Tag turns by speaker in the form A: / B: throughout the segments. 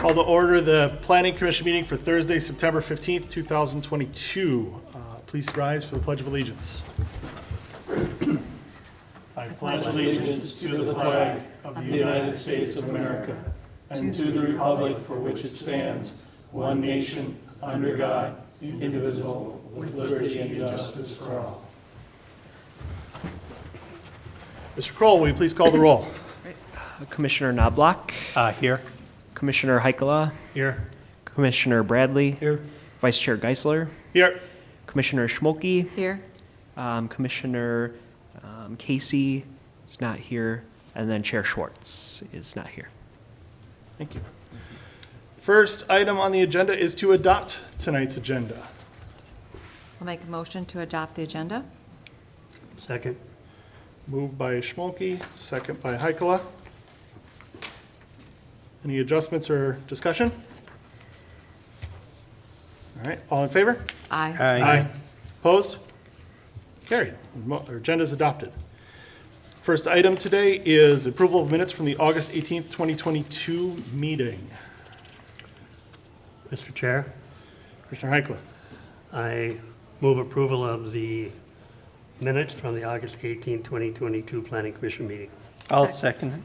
A: Call to order the Planning Commission meeting for Thursday, September 15th, 2022. Please rise for the Pledge of Allegiance. I pledge allegiance to the flag of the United States of America and to the republic for which it stands, one nation, under God, indivisible, with liberty and justice for all. Mr. Kroll, will you please call the roll?
B: Commissioner Knobloch.
C: Here.
B: Commissioner Heikkila.
C: Here.
B: Commissioner Bradley.
C: Here.
B: Vice Chair Geisler.
A: Here.
B: Commissioner Schmolke.
D: Here.
B: Commissioner Casey is not here. And then Chair Schwartz is not here.
A: Thank you. First item on the agenda is to adopt tonight's agenda.
D: I'll make a motion to adopt the agenda.
C: Second.
A: Moved by Schmolke, second by Heikkila. Any adjustments or discussion? All right, all in favor?
D: Aye.
A: Opposed? Carried. Our agenda is adopted. First item today is approval of minutes from the August 18th, 2022 meeting.
C: Mr. Chair,
A: Commissioner Heikkila.
C: I move approval of the minutes from the August 18, 2022 Planning Commission meeting.
E: I'll second it.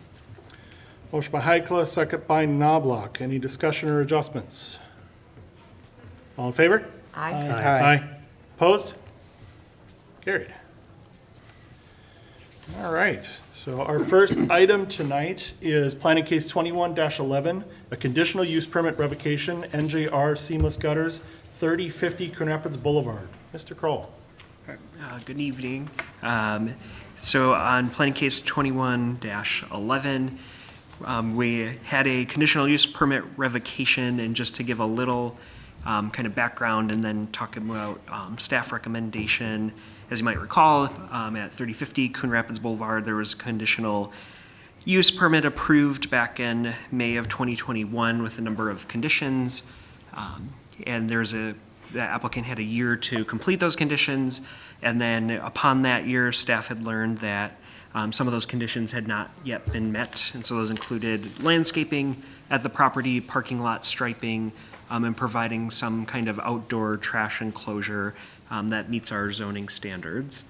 A: Motion by Heikkila, second by Knobloch. Any discussion or adjustments? All in favor?
D: Aye.
A: Aye. Opposed? Carried. All right, so our first item tonight is planning case 21-11, a conditional use permit revocation, NJR Seamless Gutters, 3050 Coon Rapids Boulevard. Mr. Kroll.
B: Good evening. So on planning case 21-11, we had a conditional use permit revocation, and just to give a little kind of background and then talk about staff recommendation. As you might recall, at 3050 Coon Rapids Boulevard, there was a conditional use permit approved back in May of 2021 with a number of conditions. And the applicant had a year to complete those conditions. And then upon that year, staff had learned that some of those conditions had not yet been met. And so those included landscaping at the property, parking lot striping, and providing some kind of outdoor trash enclosure that meets our zoning standards.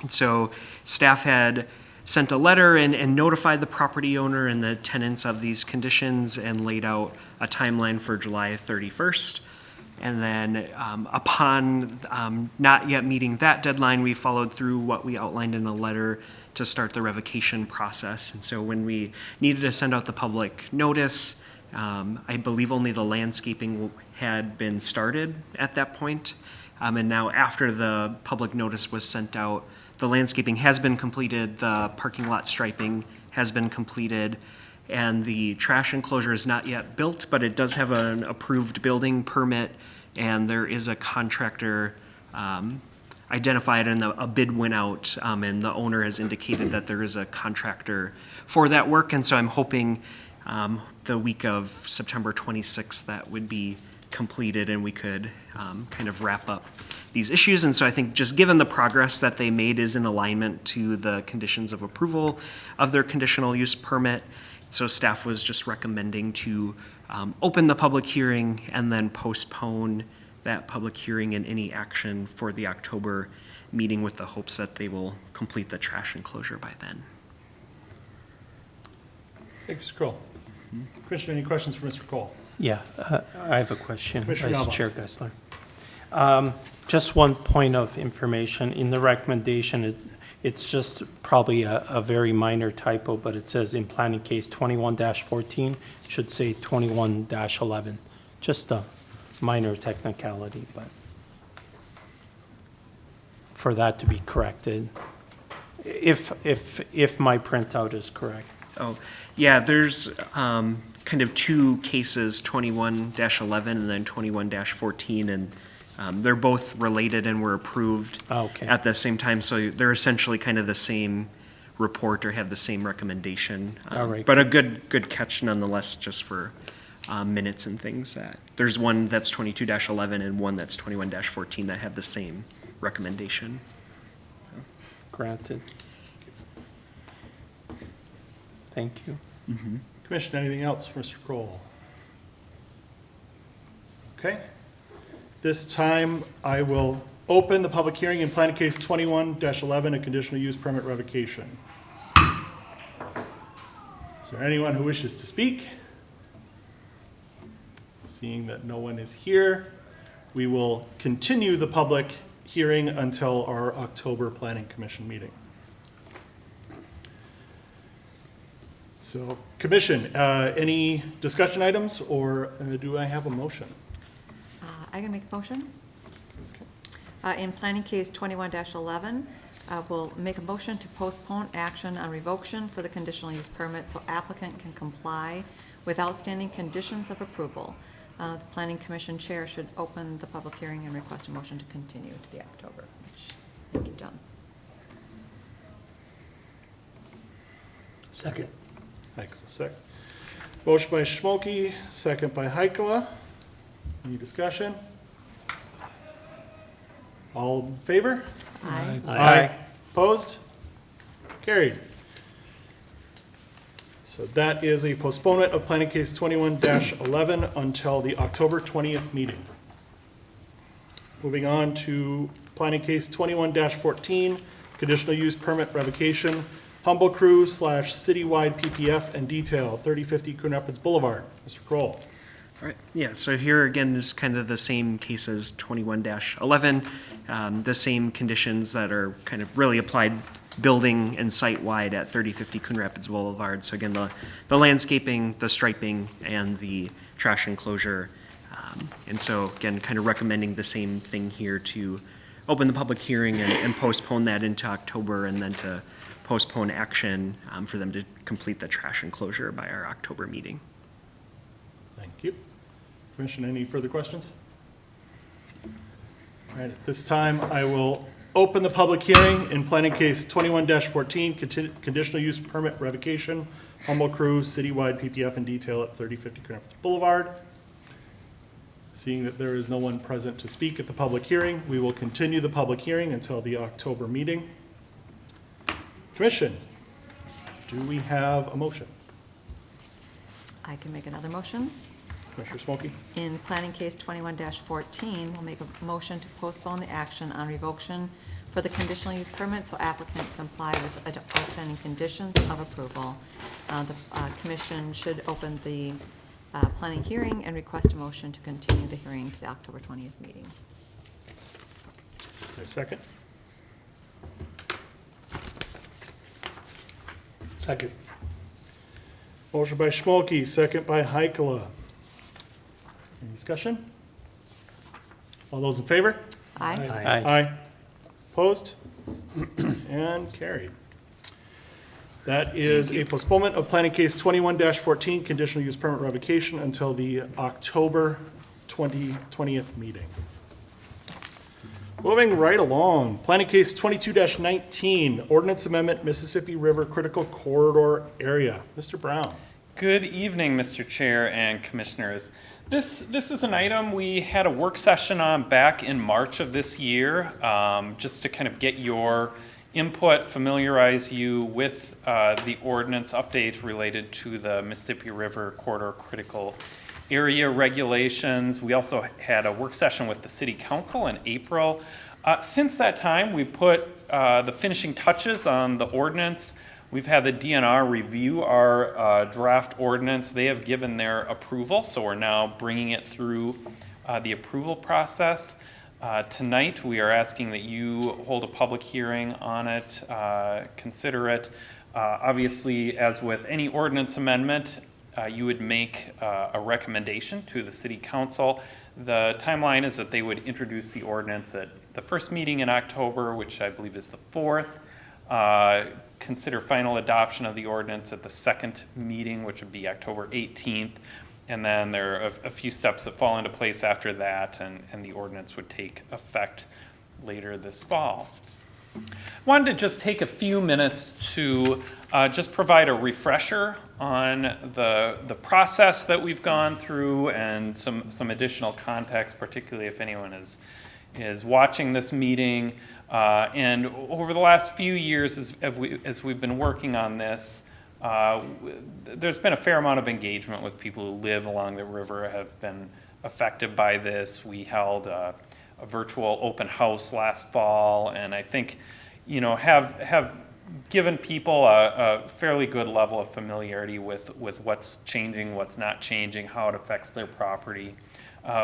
B: And so staff had sent a letter and notified the property owner and the tenants of these conditions and laid out a timeline for July 31st. And then upon not yet meeting that deadline, we followed through what we outlined in the letter to start the revocation process. And so when we needed to send out the public notice, I believe only the landscaping had been started at that point. And now after the public notice was sent out, the landscaping has been completed, the parking lot striping has been completed, and the trash enclosure is not yet built, but it does have an approved building permit, and there is a contractor identified, and a bid went out, and the owner has indicated that there is a contractor for that work. And so I'm hoping the week of September 26th that would be completed and we could kind of wrap up these issues. And so I think just given the progress that they made is in alignment to the conditions of approval of their conditional use permit. So staff was just recommending to open the public hearing and then postpone that public hearing and any action for the October meeting, with the hopes that they will complete the trash enclosure by then.
A: Thank you, Mr. Kroll. Commissioner, any questions for Mr. Kroll?
E: Yeah, I have a question,
A: Commissioner
E: Vice Chair Geisler. Just one point of information. In the recommendation, it's just probably a very minor typo, but it says in planning case 21-14, should say 21-11. Just a minor technicality, but for that to be corrected, if my printout is correct.
B: Oh, yeah, there's kind of two cases, 21-11 and then 21-14, and they're both related and were approved at the same time. So they're essentially kind of the same report or have the same recommendation.
E: All right.
B: But a good catch nonetheless, just for minutes and things. That there's one that's 22-11 and one that's 21-14 that have the same recommendation.
E: Granted. Thank you.
A: Commissioner, anything else for Mr. Kroll? Okay. This time, I will open the public hearing in Planning Case 21-11, a conditional use permit revocation. Is there anyone who wishes to speak? Seeing that no one is here, we will continue the public hearing until our October Planning Commission meeting. So, Commission, any discussion items, or do I have a motion?
D: I can make a motion. In Planning Case 21-11, we'll make a motion to postpone action on revocation for the conditional use permit so applicant can comply with outstanding conditions of approval. The Planning Commission Chair should open the public hearing and request a motion to continue to the October, which I think you've done.
C: Second.
A: Heikela, second. Motion by Schmolke, second by Heikela. Any discussion? All in favor?
D: Aye.
A: Opposed? Carried. So that is a postponement of Planning Case 21-11 until the October 20th meeting. Moving on to Planning Case 21-14, conditional use permit revocation, Humble Crew / citywide PPF and detail, 3050 Coon Rapids Boulevard. Mr. Kroll.
B: All right, yeah, so here again is kind of the same case as 21-11, the same conditions that are kind of really applied building and site-wide at 3050 Coon Rapids Boulevard. So again, the landscaping, the striping, and the trash enclosure. And so again, kind of recommending the same thing here to open the public hearing and postpone that into October, and then to postpone action for them to complete the trash enclosure by our October meeting.
A: Thank you. Commission, any further questions? All right, at this time, I will open the public hearing in Planning Case 21-14, conditional use permit revocation, Humble Crew, citywide PPF and detail at 3050 Coon Rapids Boulevard. Seeing that there is no one present to speak at the public hearing, we will continue the public hearing until the October meeting. Commission, do we have a motion?
D: I can make another motion.
A: Commissioner Smokey?
D: In Planning Case 21-14, we'll make a motion to postpone the action on revocation for the conditional use permit so applicant comply with outstanding conditions of approval. The Commission should open the planning hearing and request a motion to continue the hearing to the October 20th meeting.
A: Is there a second?
C: Second.
A: Motion by Schmolke, second by Heikela. Any discussion? All those in favor?
D: Aye.
A: Aye. Opposed? And carried. That is a postponement of Planning Case 21-14, conditional use permit revocation until the October 20th meeting. Moving right along, Planning Case 22-19, Ordinance Amendment, Mississippi River Critical Corridor Area. Mr. Brown.
F: Good evening, Mr. Chair and Commissioners. This is an item we had a work session on back in March of this year, just to kind of get your input, familiarize you with the ordinance update related to the Mississippi River Corridor Critical Area regulations. We also had a work session with the City Council in April. Since that time, we put the finishing touches on the ordinance. We've had the DNR review our draft ordinance. They have given their approval, so we're now bringing it through the approval process. Tonight, we are asking that you hold a public hearing on it, consider it. Obviously, as with any ordinance amendment, you would make a recommendation to the City Council. The timeline is that they would introduce the ordinance at the first meeting in October, which I believe is the 4th. Consider final adoption of the ordinance at the second meeting, which would be October 18th. And then there are a few steps that fall into place after that, and the ordinance would take effect later this fall. Wanted to just take a few minutes to just provide a refresher on the process that we've gone through and some additional context, particularly if anyone is watching this meeting. And over the last few years, as we've been working on this, there's been a fair amount of engagement with people who live along the river, have been affected by this. We held a virtual open house last fall, and I think, have given people a fairly good level of familiarity with what's changing, what's not changing, how it affects their property.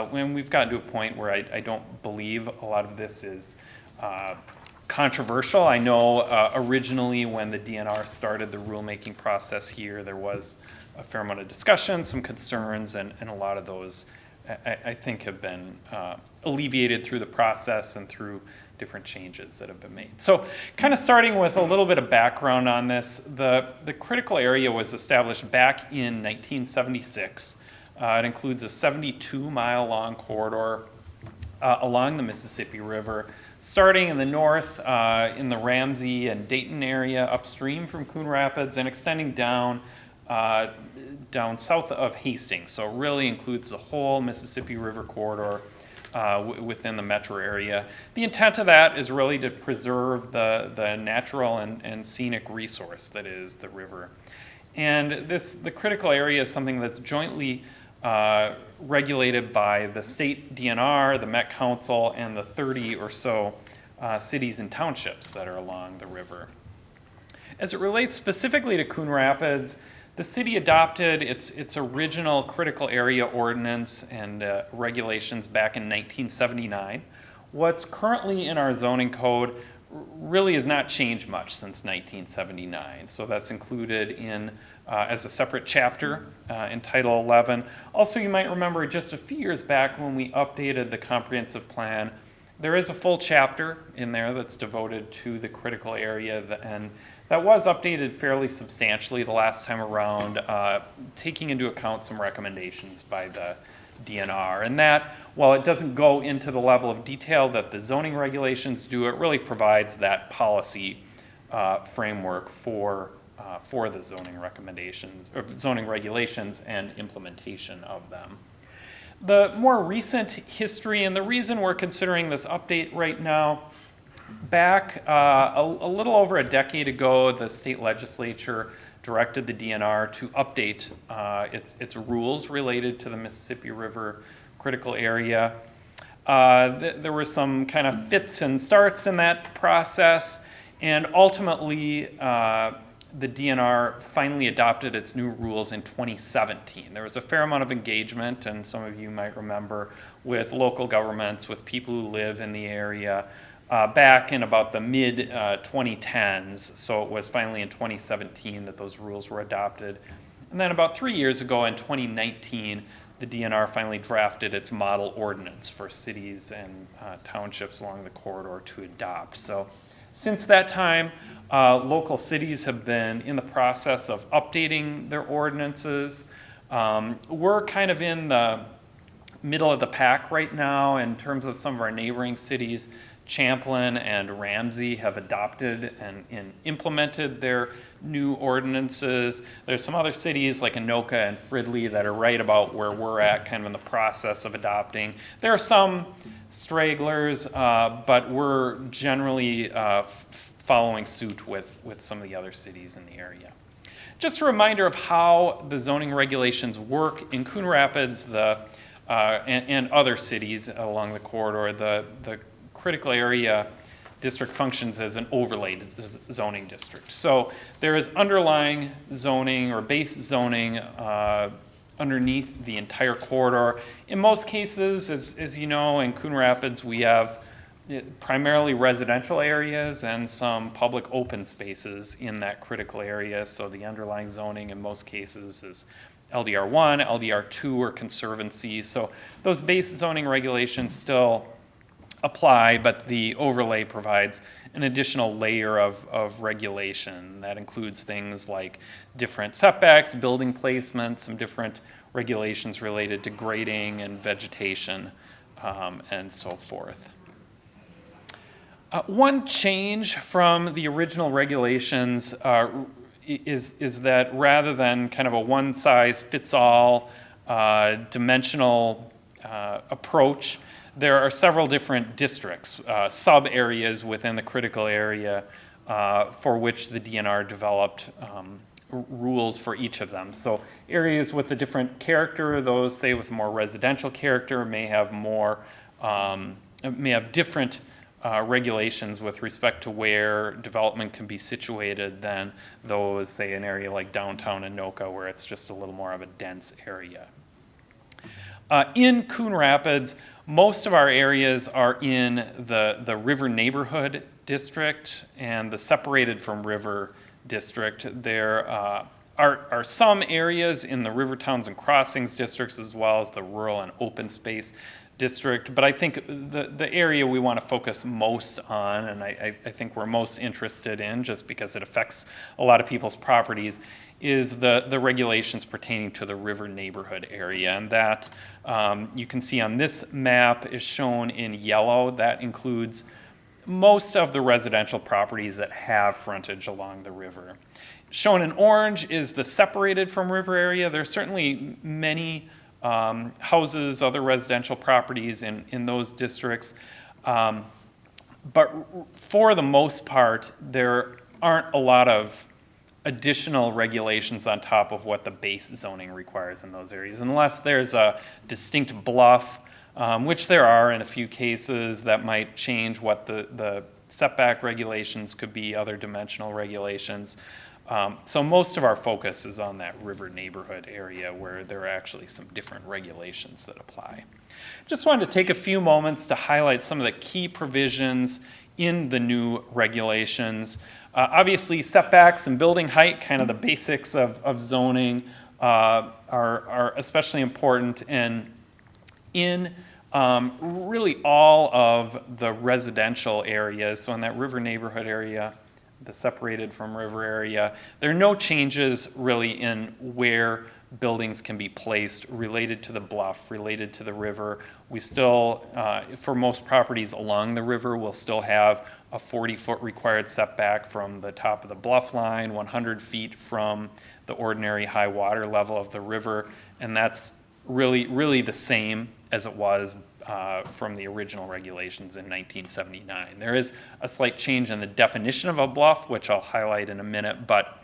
F: When we've gotten to a point where I don't believe a lot of this is controversial. I know originally when the DNR started the rulemaking process here, there was a fair amount of discussion, some concerns, and a lot of those I think have been alleviated through the process and through different changes that have been made. So kind of starting with a little bit of background on this, the critical area was established back in 1976. It includes a 72-mile long corridor along the Mississippi River, starting in the north in the Ramsey and Dayton area upstream from Coon Rapids and extending down south of Hastings. So it really includes the whole Mississippi River corridor within the metro area. The intent of that is really to preserve the natural and scenic resource that is the river. And the critical area is something that's jointly regulated by the state DNR, the Met Council, and the 30 or so cities and townships that are along the river. As it relates specifically to Coon Rapids, the city adopted its original critical area ordinance and regulations back in 1979. What's currently in our zoning code really has not changed much since 1979. So that's included in as a separate chapter in Title 11. Also, you might remember just a few years back when we updated the comprehensive plan, there is a full chapter in there that's devoted to the critical area, and that was updated fairly substantially the last time around, taking into account some recommendations by the DNR. And that, while it doesn't go into the level of detail that the zoning regulations do, it really provides that policy framework for the zoning recommendations, or zoning regulations and implementation of them. The more recent history, and the reason we're considering this update right now, back a little over a decade ago, the state legislature directed the DNR to update its rules related to the Mississippi River critical area. There were some kind of fits and starts in that process, and ultimately the DNR finally adopted its new rules in 2017. There was a fair amount of engagement, and some of you might remember, with local governments, with people who live in the area, back in about the mid-2010s. So it was finally in 2017 that those rules were adopted. And then about 3 years ago, in 2019, the DNR finally drafted its model ordinance for cities and townships along the corridor to adopt. So since that time, local cities have been in the process of updating their ordinances. We're kind of in the middle of the pack right now in terms of some of our neighboring cities. Champlin and Ramsey have adopted and implemented their new ordinances. There's some other cities like Anoka and Fridley that are right about where we're at, kind of in the process of adopting. There are some stragglers, but we're generally following suit with some of the other cities in the area. Just a reminder of how the zoning regulations work in Coon Rapids and other cities along the corridor. The critical area district functions as an overlay zoning district. So there is underlying zoning or base zoning underneath the entire corridor. In most cases, as you know, in Coon Rapids, we have primarily residential areas and some public open spaces in that critical area. So the underlying zoning in most cases is LDR1, LDR2, or conservancy. So those base zoning regulations still apply, but the overlay provides an additional layer of regulation. That includes things like different setbacks, building placement, some different regulations related to grading and vegetation, and so forth. One change from the original regulations is that rather than kind of a one-size-fits-all dimensional approach, there are several different districts, sub-areas within the critical area for which the DNR developed rules for each of them. So areas with a different character, those say with more residential character, may have different regulations with respect to where development can be situated than those, say, an area like downtown Anoka, where it's just a little more of a dense area. In Coon Rapids, most of our areas are in the River Neighborhood District and the Separated from River District. There are some areas in the River Towns and Crossings districts, as well as the Rural and Open Space District. But I think the area we want to focus most on, and I think we're most interested in, just because it affects a lot of people's properties, is the regulations pertaining to the river neighborhood area. And that you can see on this map is shown in yellow. That includes most of the residential properties that have frontage along the river. Shown in orange is the separated from river area. There's certainly many houses, other residential properties in those districts. But for the most part, there aren't a lot of additional regulations on top of what the base zoning requires in those areas, unless there's a distinct bluff, which there are in a few cases that might change what the setback regulations could be, other dimensional regulations. So most of our focus is on that river neighborhood area where there are actually some different regulations that apply. Just wanted to take a few moments to highlight some of the key provisions in the new regulations. Obviously, setbacks and building height, kind of the basics of zoning, are especially important. And in really all of the residential areas, so in that river neighborhood area, the separated from river area, there are no changes really in where buildings can be placed related to the bluff, related to the river. We still, for most properties along the river, we'll still have a 40-foot required setback from the top of the bluff line, 100 feet from the ordinary high water level of the river, and that's really the same as it was from the original regulations in 1979. There is a slight change in the definition of a bluff, which I'll highlight in a minute, but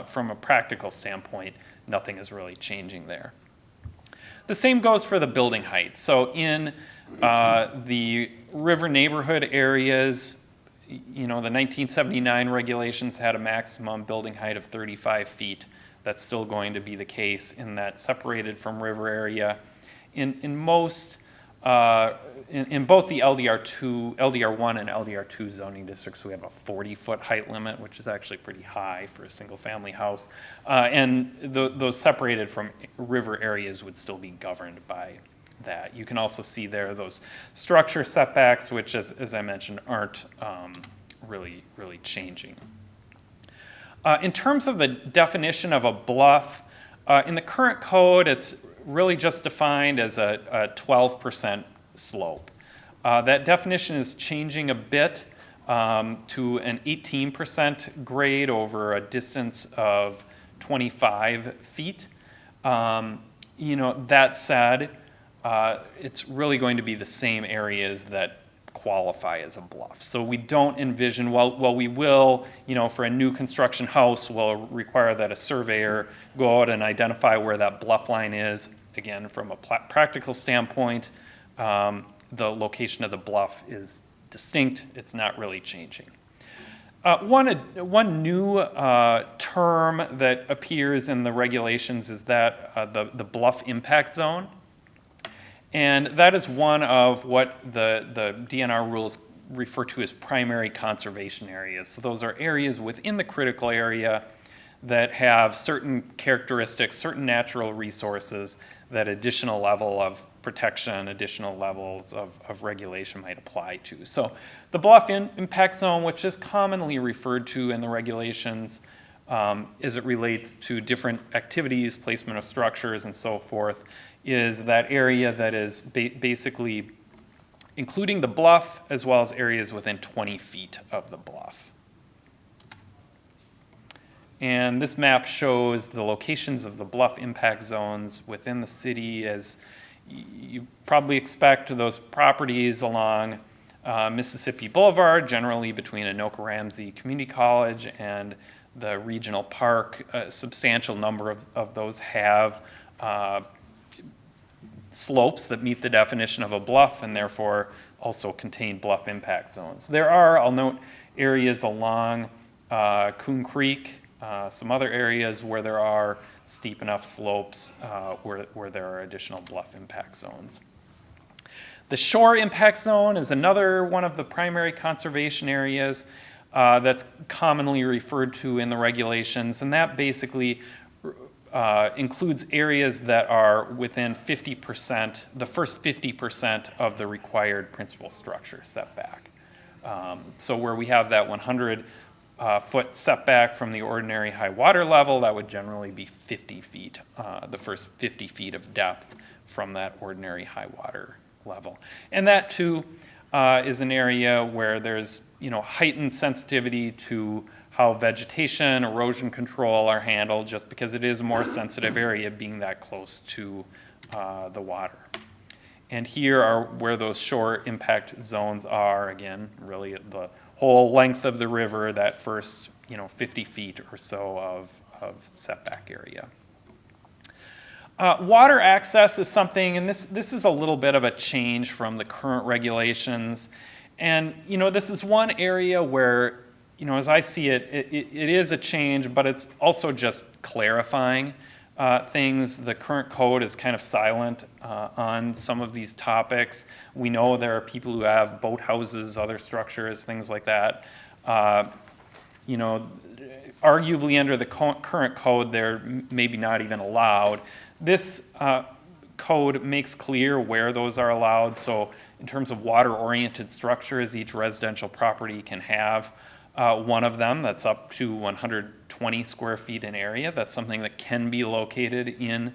F: from a practical standpoint, nothing is really changing there. The same goes for the building height. So in the river neighborhood areas, you know, the 1979 regulations had a maximum building height of 35 feet. That's still going to be the case in that separated from river area. In most, in both the LDR1 and LDR2 zoning districts, we have a 40-foot height limit, which is actually pretty high for a single-family house. And those separated from river areas would still be governed by that. You can also see there those structure setbacks, which, as I mentioned, aren't really changing. In terms of the definition of a bluff, in the current code, it's really just defined as a 12% slope. That definition is changing a bit to an 18% grade over a distance of 25 feet. You know, that said, it's really going to be the same areas that qualify as a bluff. So we don't envision, well, we will, you know, for a new construction house, we'll require that a surveyor go out and identify where that bluff line is. Again, from a practical standpoint, the location of the bluff is distinct. It's not really changing. One new term that appears in the regulations is that the bluff impact zone. And that is one of what the DNR rules refer to as primary conservation areas. So those are areas within the critical area that have certain characteristics, certain natural resources that additional level of protection, additional levels of regulation might apply to. So the bluff impact zone, which is commonly referred to in the regulations as it relates to different activities, placement of structures and so forth, is that area that is basically including the bluff as well as areas within 20 feet of the bluff. And this map shows the locations of the bluff impact zones within the city. As you probably expect, those properties along Mississippi Boulevard, generally between Anoka Ramsey Community College and the regional park. A substantial number of those have slopes that meet the definition of a bluff and therefore also contain bluff impact zones. There are, I'll note, areas along Coon Creek, some other areas where there are steep enough slopes where there are additional bluff impact zones. The shore impact zone is another one of the primary conservation areas that's commonly referred to in the regulations, and that basically includes areas that are within 50%, the first 50% of the required principal structure setback. So where we have that 100-foot setback from the ordinary high water level, that would generally be 50 feet, the first 50 feet of depth from that ordinary high water level. And that too is an area where there's heightened sensitivity to how vegetation, erosion control are handled, just because it is a more sensitive area being that close to the water. And here are where those shore impact zones are, again, really the whole length of the river, that first 50 feet or so of setback area. Water access is something, and this is a little bit of a change from the current regulations. And, this is one area where, as I see it, it is a change, but it's also just clarifying things. The current code is kind of silent on some of these topics. We know there are people who have boathouses, other structures, things like that. Arguably under the current code, they're maybe not even allowed. This code makes clear where those are allowed. So in terms of water-oriented structures, each residential property can have one of them that's up to 120 square feet in area. That's something that can be located in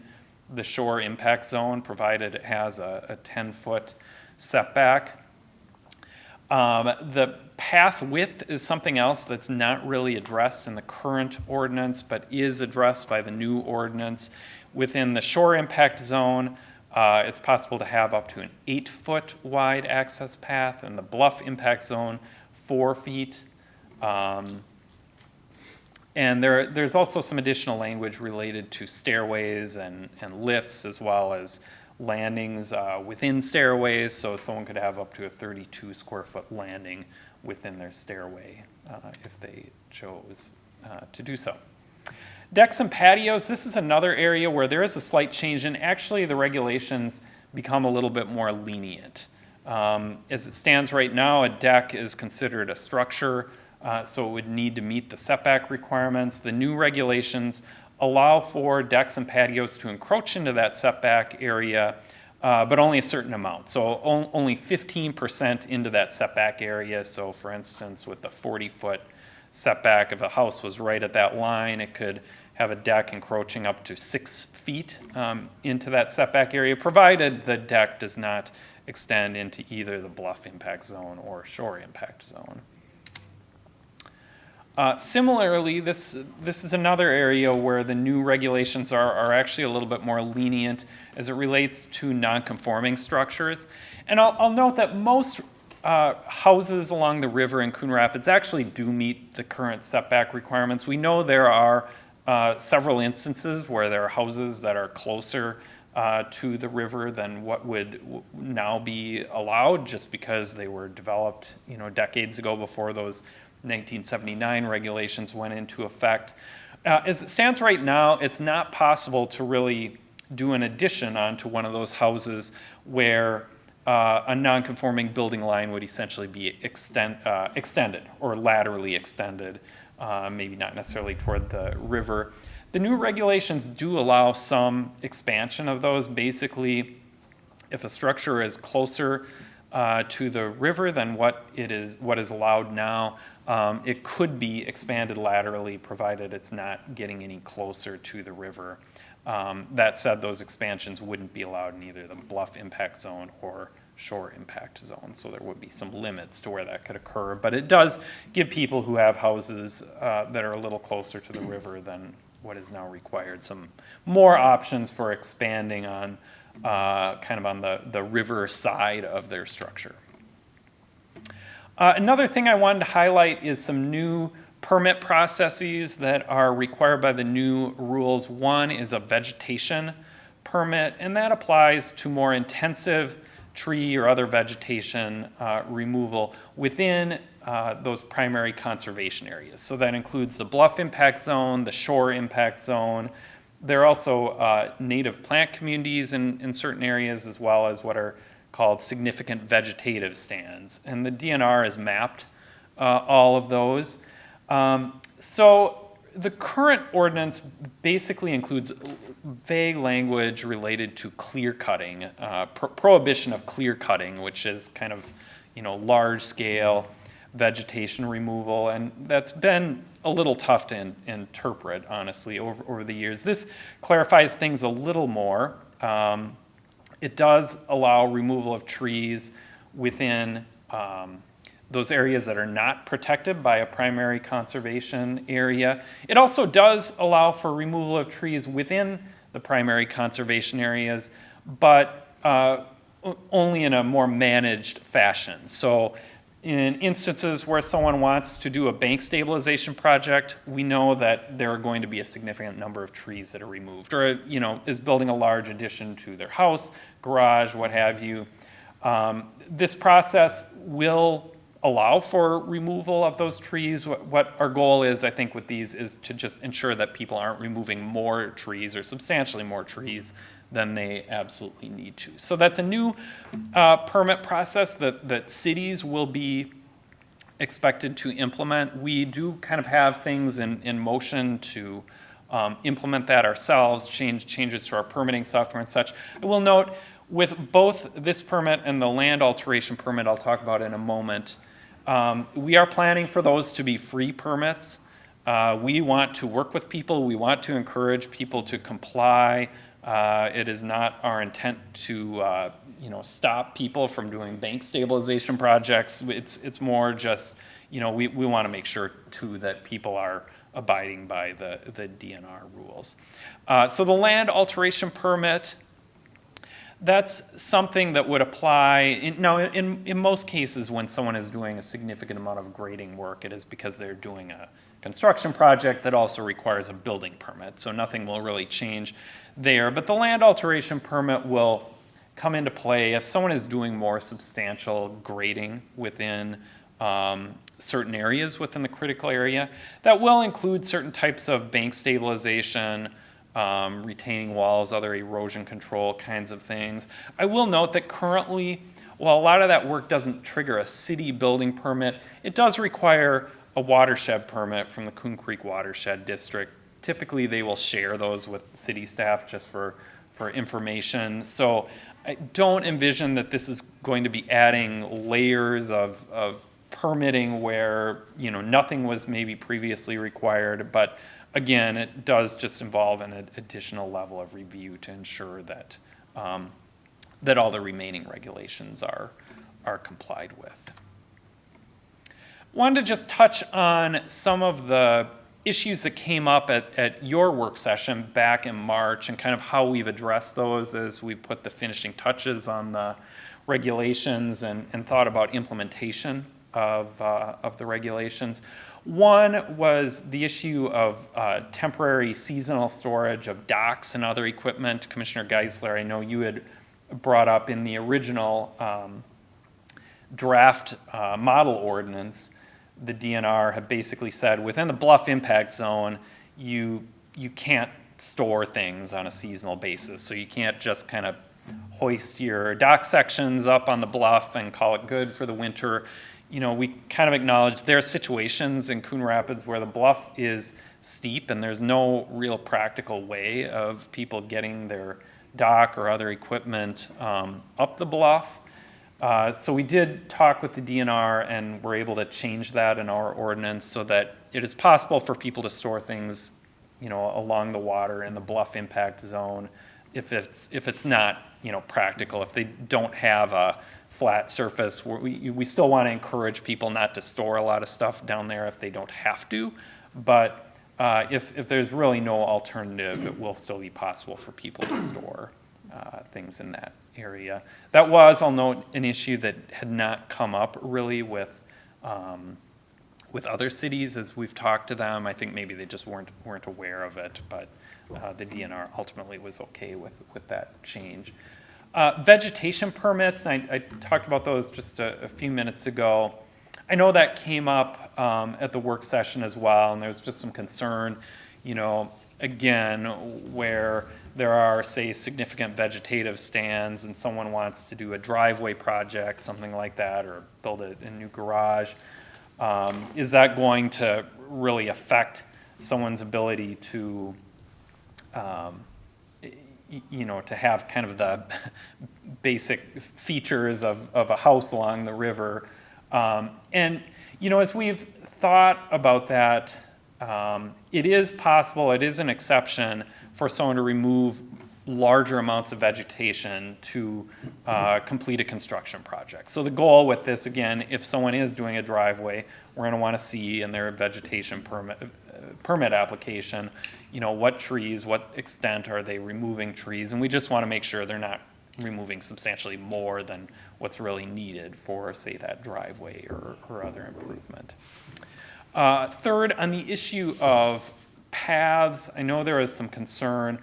F: the shore impact zone, provided it has a 10-foot setback. The path width is something else that's not really addressed in the current ordinance, but is addressed by the new ordinance. Within the shore impact zone, it's possible to have up to an 8-foot wide access path, and the bluff impact zone, 4 feet. And there's also some additional language related to stairways and lifts, as well as landings within stairways, so someone could have up to a 32 square foot landing within their stairway if they chose to do so. Decks and patios, this is another area where there is a slight change, and actually the regulations become a little bit more lenient. As it stands right now, a deck is considered a structure, so it would need to meet the setback requirements. The new regulations allow for decks and patios to encroach into that setback area, but only a certain amount. So only 15% into that setback area. So for instance, with the 40-foot setback, if a house was right at that line, it could have a deck encroaching up to 6 feet into that setback area, provided the deck does not extend into either the bluff impact zone or shore impact zone. Similarly, this is another area where the new regulations are actually a little bit more lenient as it relates to non-conforming structures. And I'll note that most houses along the river in Coon Rapids actually do meet the current setback requirements. We know there are several instances where there are houses that are closer to the river than what would now be allowed, just because they were developed, decades ago, before those 1979 regulations went into effect. As it stands right now, it's not possible to really do an addition onto one of those houses where a non-conforming building line would essentially be extended or laterally extended, maybe not necessarily toward the river. The new regulations do allow some expansion of those. Basically, if a structure is closer to the river than what is allowed now, it could be expanded laterally, provided it's not getting any closer to the river. That said, those expansions wouldn't be allowed in either the bluff impact zone or shore impact zone, so there would be some limits to where that could occur. But it does give people who have houses that are a little closer to the river than what is now required some more options for expanding on kind of on the river side of their structure. Another thing I wanted to highlight is some new permit processes that are required by the new rules. One is a vegetation permit, and that applies to more intensive tree or other vegetation removal within those primary conservation areas. So that includes the Bluff impact zone, the shore impact zone. There are also native plant communities in certain areas, as well as what are called significant vegetative stands. And the DNR has mapped all of those. So the current ordinance basically includes vague language related to clear cutting, prohibition of clear cutting, which is kind of, large scale vegetation removal. And that's been a little tough to interpret, honestly, over the years. This clarifies things a little more. It does allow removal of trees within those areas that are not protected by a primary conservation area. It also does allow for removal of trees within the primary conservation areas, but only in a more managed fashion. So in instances where someone wants to do a bank stabilization project, we know that there are going to be a significant number of trees that are removed, or is building a large addition to their house, garage, what have you. This process will allow for removal of those trees. What our goal is, I think, with these is to just ensure that people aren't removing more trees or substantially more trees than they absolutely need to. So that's a new permit process that cities will be expected to implement. We do kind of have things in motion to implement that ourselves, changes to our permitting software and such. I will note, with both this permit and the land alteration permit I'll talk about in a moment, we are planning for those to be free permits. We want to work with people. We want to encourage people to comply. It is not our intent to stop people from doing bank stabilization projects. It's more just, we want to make sure too that people are abiding by the DNR rules. So the land alteration permit, that's something that would apply. In most cases, when someone is doing a significant amount of grading work, it is because they're doing a construction project that also requires a building permit. So nothing will really change there. But the land alteration permit will come into play if someone is doing more substantial grading within certain areas within the critical area. That will include certain types of bank stabilization, retaining walls, other erosion control kinds of things. I will note that currently, while a lot of that work doesn't trigger a city building permit, it does require a watershed permit from the Coon Creek Watershed District. Typically, they will share those with city staff just for information. So I don't envision that this is going to be adding layers of permitting where nothing was maybe previously required, but again, it does just involve an additional level of review to ensure that that all the remaining regulations are complied with. Wanted to just touch on some of the issues that came up at your work session back in March and kind of how we've addressed those as we put the finishing touches on the regulations and thought about implementation of the regulations. One was the issue of temporary seasonal storage of docks and other equipment. Commissioner Geisler, I know you had brought up in the original draft model ordinance, the DNR had basically said within the Bluff impact zone, you can't store things on a seasonal basis. So you can't just kind of hoist your dock sections up on the bluff and call it good for the winter. We kind of acknowledge there are situations in Coon Rapids where the bluff is steep and there's no real practical way of people getting their dock or other equipment up the bluff. So we did talk with the DNR and were able to change that in our ordinance so that it is possible for people to store things, along the water in the bluff impact zone if it's not, practical, if they don't have a flat surface. We still want to encourage people not to store a lot of stuff down there if they don't have to, but if there's really no alternative, it will still be possible for people to store things in that area. That was, I'll note, an issue that had not come up really with with other cities as we've talked to them. I think maybe they just weren't aware of it, but the DNR ultimately was okay with that change. Vegetation permits, I talked about those just a few minutes ago. I know that came up at the work session as well, and there's just some concern, again, where there are, say, significant vegetative stands and someone wants to do a driveway project, something like that, or build a new garage. Is that going to really affect someone's ability to, to have kind of the basic features of a house along the river? And as we've thought about that, it is possible, it is an exception for someone to remove larger amounts of vegetation to complete a construction project. So the goal with this, again, if someone is doing a driveway, we're going to want to see in their vegetation permit application, what trees, what extent are they removing trees, and we just want to make sure they're not removing substantially more than what's really needed for, say, that driveway or other improvement. Third, on the issue of paths, I know there is some concern,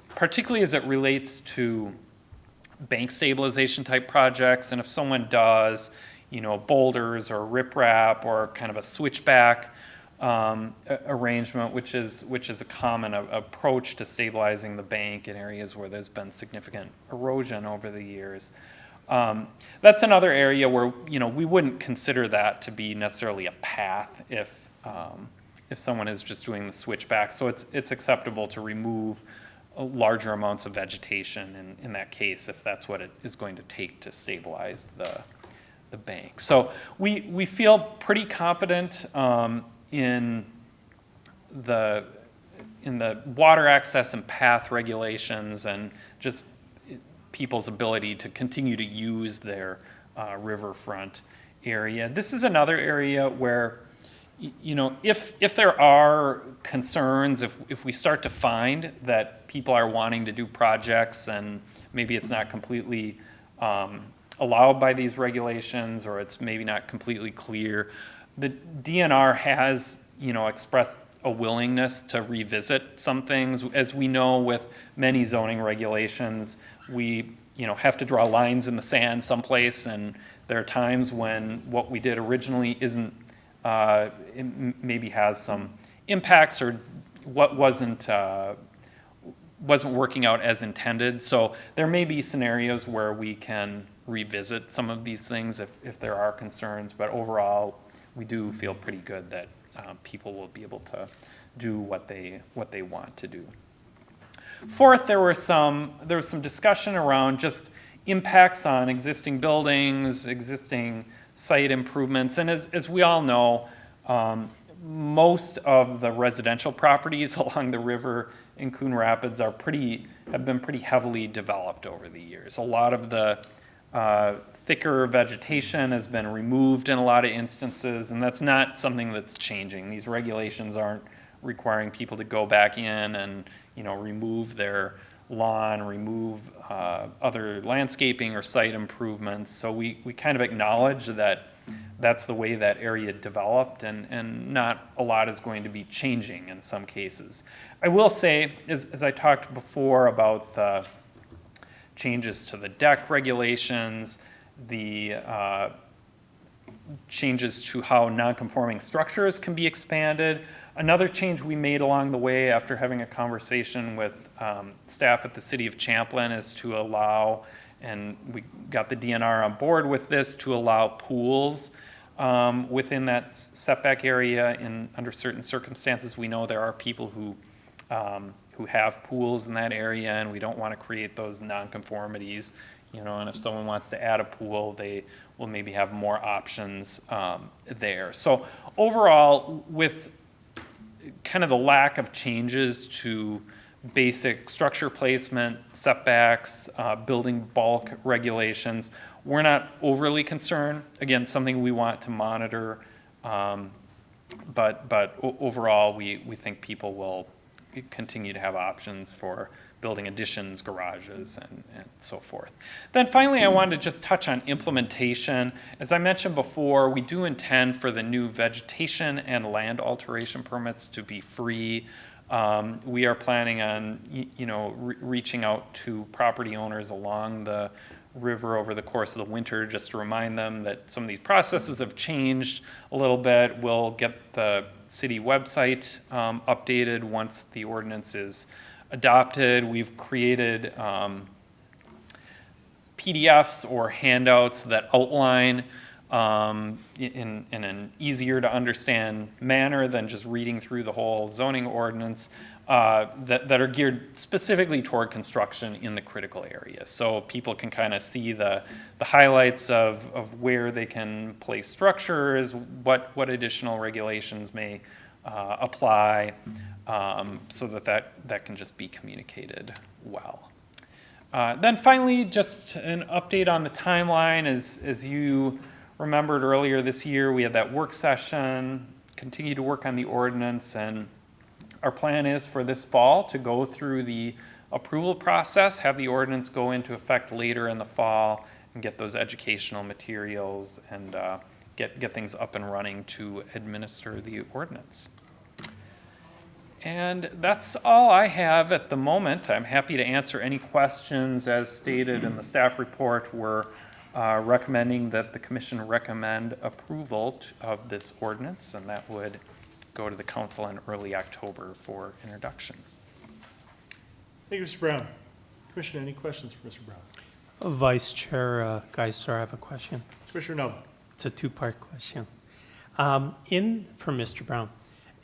F: particularly as it relates to bank stabilization type projects, and if someone does, boulders or riprap or kind of a switchback arrangement, which is a common approach to stabilizing the bank in areas where there's been significant erosion over the years. That's another area where we wouldn't consider that to be necessarily a path if someone is just doing the switchback. So it's acceptable to remove larger amounts of vegetation in that case if that's what it is going to take to stabilize the bank. So we feel pretty confident in the water access and path regulations and just people's ability to continue to use their riverfront area. This is another area where, if there are concerns, if we start to find that people are wanting to do projects and maybe it's not completely allowed by these regulations, or it's maybe not completely clear, the DNR has, expressed a willingness to revisit some things. As we know with many zoning regulations, we, have to draw lines in the sand someplace, and there are times when what we did originally isn't, maybe has some impacts or what wasn't working out as intended. So there may be scenarios where we can revisit some of these things if there are concerns, but overall, we do feel pretty good that people will be able to do what they want to do. Fourth, there was some discussion around just impacts on existing buildings, existing site improvements, and as we all know, most of the residential properties along the river in Coon Rapids have been pretty heavily developed over the years. A lot of the thicker vegetation has been removed in a lot of instances, and that's not something that's changing. These regulations aren't requiring people to go back in and remove their lawn, remove other landscaping or site improvements. So we kind of acknowledge that that's the way that area developed, and not a lot is going to be changing in some cases. I will say, as I talked before about the changes to the deck regulations, the changes to how non-conforming structures can be expanded. Another change we made along the way after having a conversation with staff at the City of Champlin is to allow, and we got the DNR on board with this, to allow pools within that setback area under certain circumstances. We know there are people who have pools in that area, and we don't want to create those nonconformities. And if someone wants to add a pool, they will maybe have more options there. So overall, with kind of the lack of changes to basic structure placement, setbacks, building bulk regulations, we're not overly concerned. Again, something we want to monitor, but overall, we think people will continue to have options for building additions, garages, and so forth. Then finally, I wanted to just touch on implementation. As I mentioned before, we do intend for the new vegetation and land alteration permits to be free. We are planning on, reaching out to property owners along the river over the course of the winter, just to remind them that some of these processes have changed a little bit. We'll get the city website updated once the ordinance is adopted. We've created PDFs or handouts that outline in an easier to understand manner than just reading through the whole zoning ordinance, that are geared specifically toward construction in the critical area. So people can kind of see the highlights of where they can place structures, what additional regulations may apply, so that can just be communicated well. Then finally, just an update on the timeline. As you remembered earlier this year, we had that work session, continue to work on the ordinance, and our plan is for this fall to go through the approval process, have the ordinance go into effect later in the fall, and get those educational materials and get things up and running to administer the ordinance. And that's all I have at the moment. I'm happy to answer any questions. As stated in the staff report, we're recommending that the commission recommend approval of this ordinance, and that would go to the council in early October for introduction.
A: Thank you, Mr. Brown. Commissioner, any questions for Mr. Brown?
E: Vice Chair Geisler, I have a question.
A: Commissioner Nova.
E: It's a two-part question. For Mr. Brown,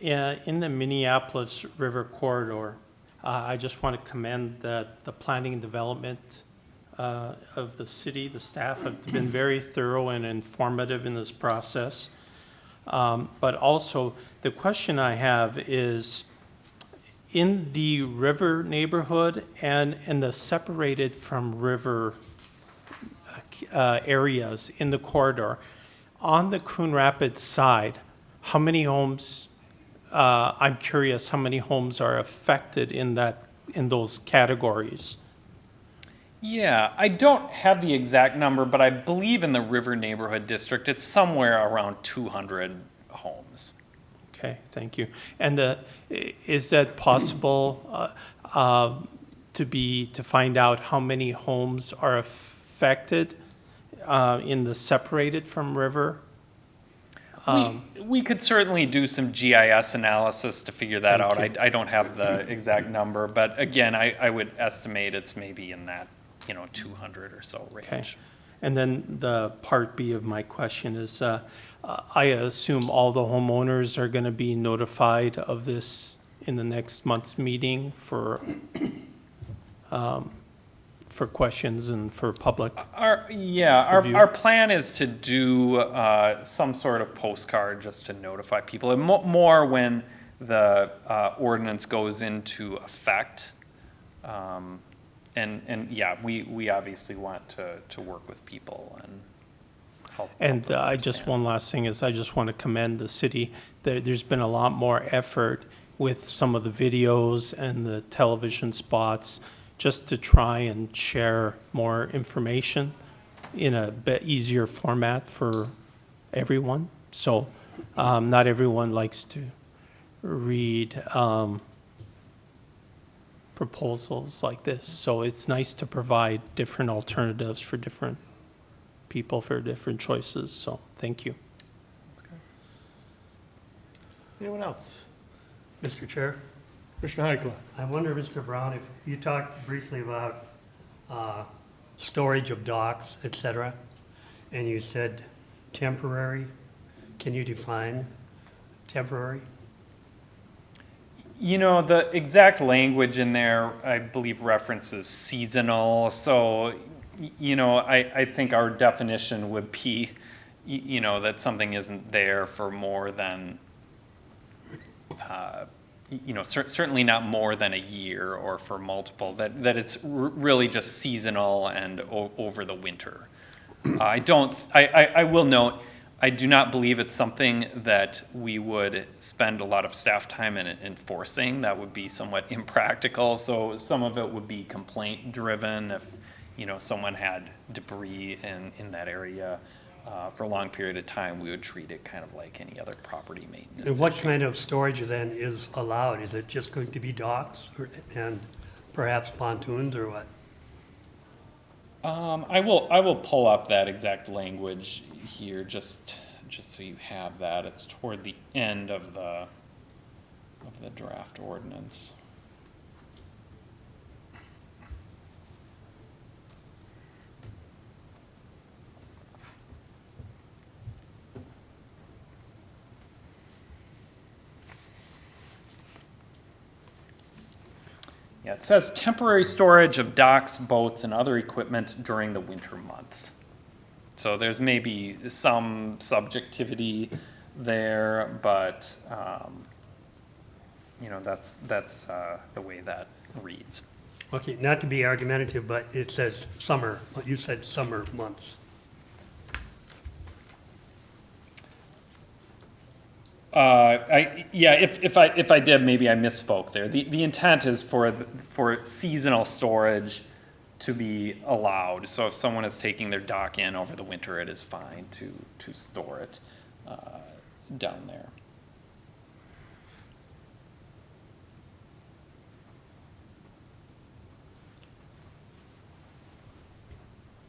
E: in the Minneapolis River corridor, I just want to commend the planning and development of the city. The staff have been very thorough and informative in this process. But also, the question I have is, in the river neighborhood and in the separated from river areas in the corridor, on the Coon Rapids side, how many homes, I'm curious, how many homes are affected in those categories?
F: Yeah, I don't have the exact number, but I believe in the River Neighborhood District, it's somewhere around 200 homes.
E: Okay, thank you. And is that possible to find out how many homes are affected in the separated from river?
F: We could certainly do some GIS analysis to figure that out.
E: Thank you.
F: I don't have the exact number, but again, I would estimate it's maybe in that 200 or so range.
E: Okay. And then the part B of my question is, I assume all the homeowners are going to be notified of this in the next month's meeting for questions and for public. Review.
F: Our plan is to do some sort of postcard just to notify people, and more when the ordinance goes into effect. And yeah, we obviously want to work with people and help.
E: And
F: them understand.
E: one last thing is, I just want to commend the city. There's been a lot more effort with some of the videos and the television spots just to try and share more information in a bit easier format for everyone. So not everyone likes to read proposals like this. So it's nice to provide different alternatives for different people for different choices. So thank you.
A: Anyone else?
C: Mr. Chair,
A: Commissioner Heikla.
C: I wonder, Mr. Brown, if you talked briefly about storage of docks, et cetera, and you said temporary. Can you define temporary?
F: The exact language in there, I believe, references seasonal. So, I think our definition would be, that something isn't there for more than, certainly not more than a year, or for multiple, that it's really just seasonal and over the winter. I will note, I do not believe it's something that we would spend a lot of staff time in enforcing. That would be somewhat impractical. So some of it would be complaint driven. If, someone had debris in that area for a long period of time, we would treat it kind of like any other property maintenance.
C: And what
F: issue.
C: kind of storage then is allowed? Is it just going to be docks and perhaps pontoons or what?
F: I will pull up that exact language here just so you have that. It's toward the end of the draft ordinance. Yeah, it says temporary storage of docks, boats, and other equipment during the winter months. So there's maybe some subjectivity there, but, that's the way that reads.
C: Okay, not to be argumentative, but it says summer, you said summer months.
F: If I did, maybe I misspoke there. The intent is for seasonal storage to be allowed. So if someone is taking their dock in over the winter, it is fine to store it down there.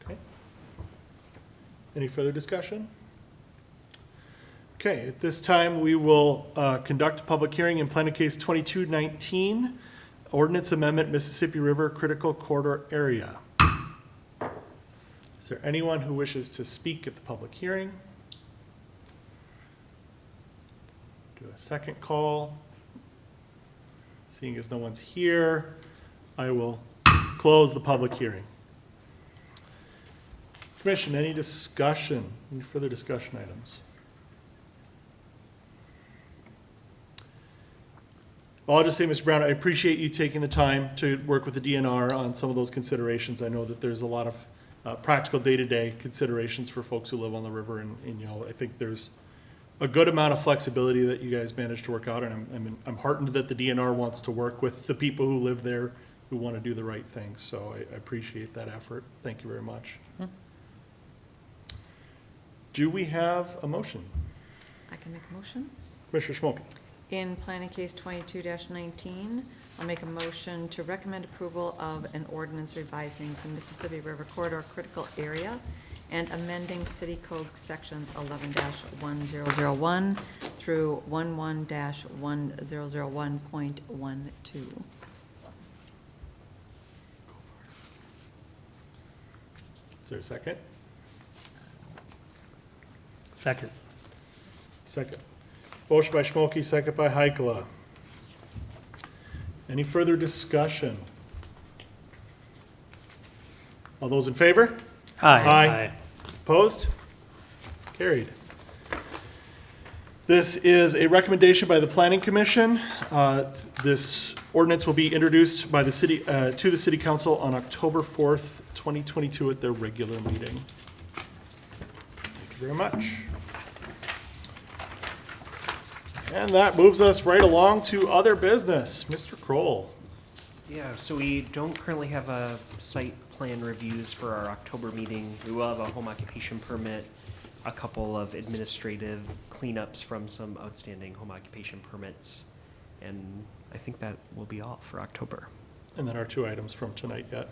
A: Okay. Any further discussion? Okay, at this time, we will conduct a public hearing in Implantic Case 2219, Ordinance Amendment Mississippi River Critical Corridor Area. Is there anyone who wishes to speak at the public hearing? Do a second call. Seeing as no one's here, I will close the public hearing. Commission, any discussion, any further discussion items? Well, I'll just say, Mr. Brown, I appreciate you taking the time to work with the DNR on some of those considerations. I know that there's a lot of practical day-to-day considerations for folks who live on the river, and I think there's a good amount of flexibility that you guys managed to work out, and I'm heartened that the DNR wants to work with the people who live there who want to do the right things. So I appreciate that effort. Thank you very much. Do we have a motion?
D: I can make a motion.
A: Commissioner Schmolke.
D: In Planning Case 22-19, I'll make a motion to recommend approval of an ordinance revising the Mississippi River Corridor Critical Area and amending City Code Sections 11-1001 through 11-1001.12.
A: Is there a second?
C: Second.
A: Second. Motion by Schmolke, second by Heikela. Any further discussion? All those in favor? Aye. Opposed? Carried. This is a recommendation by the Planning Commission. This ordinance will be introduced by the city, to the City Council on October 4th, 2022 at their regular meeting. Thank you very much. And that moves us right along to other business. Mr. Kroll.
B: Yeah, so we don't currently have a site plan reviews for our October meeting. We will have a home occupation permit, a couple of administrative cleanups from some outstanding home occupation permits, and I think that will be all for October.
A: And then our two items from tonight yet.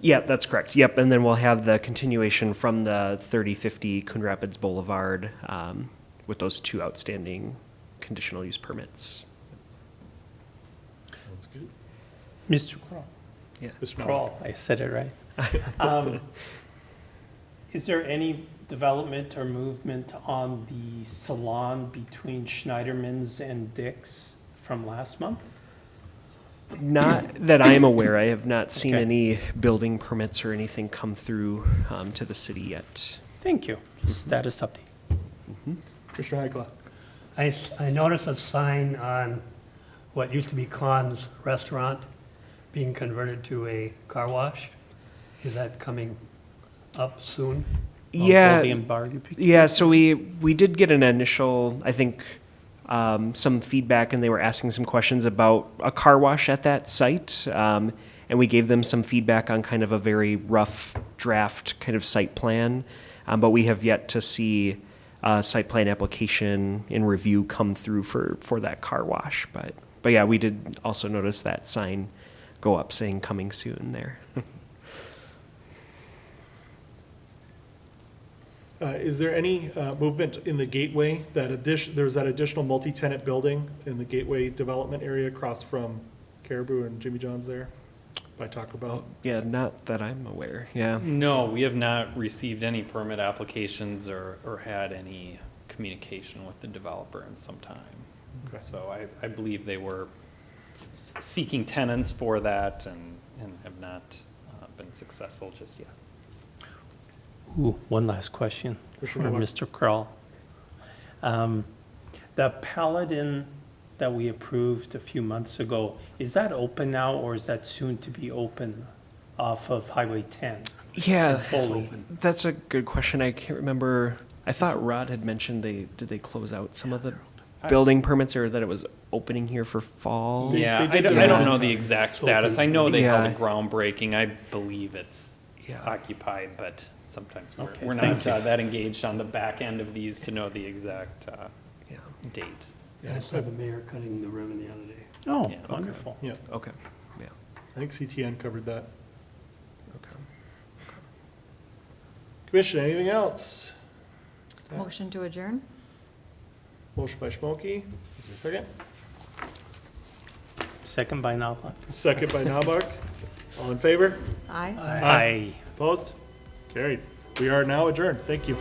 B: Yeah, that's correct. Yep, and then we'll have the continuation from the 3050 Coon Rapids Boulevard with those two outstanding conditional use permits.
A: Sounds good.
E: Mr. Kroll.
B: Yeah.
A: Mr. Mallon.
E: Kroll, I said it right. Is there any development or movement on the salon between Schneiderman's and Dick's from last month?
B: Not that I'm aware. I have not seen
E: Okay.
B: any building permits or anything come through to the city yet.
E: Thank you. Status update.
A: Commissioner Heikela.
C: I noticed a sign on what used to be Con's Restaurant being converted to a car wash. Is that coming up soon?
B: Yeah,
E: Bluff and barbecue?
B: yeah, so we did get an initial, I think, some feedback, and they were asking some questions about a car wash at that site. And we gave them some feedback on kind of a very rough draft kind of site plan. But we have yet to see a site plan application in review come through for that car wash. But yeah, we did also notice that sign go up saying coming soon there.
A: Is there any movement in the gateway, there's that additional multi-tenant building in the gateway development area across from Caribou and Jimmy John's there by Taco Bell?
B: Yeah, not that I'm aware, yeah.
F: No, we have not received any permit applications or had any communication with the developer in some time.
A: Okay.
F: So I believe they were seeking tenants for that and have not been successful just yet.
E: Ooh, one last question for
A: Commissioner White.
E: Mr. Kroll. The Paladin that we approved a few months ago, is that open now, or is that soon to be open off of Highway 10?
B: Yeah,
E: Fully?
B: that's a good question. I can't remember. I thought Rod had mentioned did they close out some of the building permits, or that it was opening here for fall?
F: Yeah,
A: they
F: I
A: did
F: don't
A: that.
F: know the exact status. I know they
B: Yeah.
F: held a groundbreaking. I believe it's
B: Yeah.
F: occupied, but sometimes
E: Okay,
F: we're
E: thank
F: not that engaged on the back end of these to know the exact
B: Yeah.
F: date.
C: I saw the mayor cutting the ribbon the other day.
E: Oh,
F: Yeah, okay.
E: wonderful.
A: Yeah,
B: Okay, yeah,
A: I think CTN covered that.
B: okay.
A: Commissioner, anything else? Staff?
D: Motion to adjourn?
A: Motion by Schmokey, is there a second?
E: Second by Napa?
A: Second by Nabok. All in favor?
D: Aye.
E: Aye.
A: Opposed? Carried. We are now adjourned. Thank you.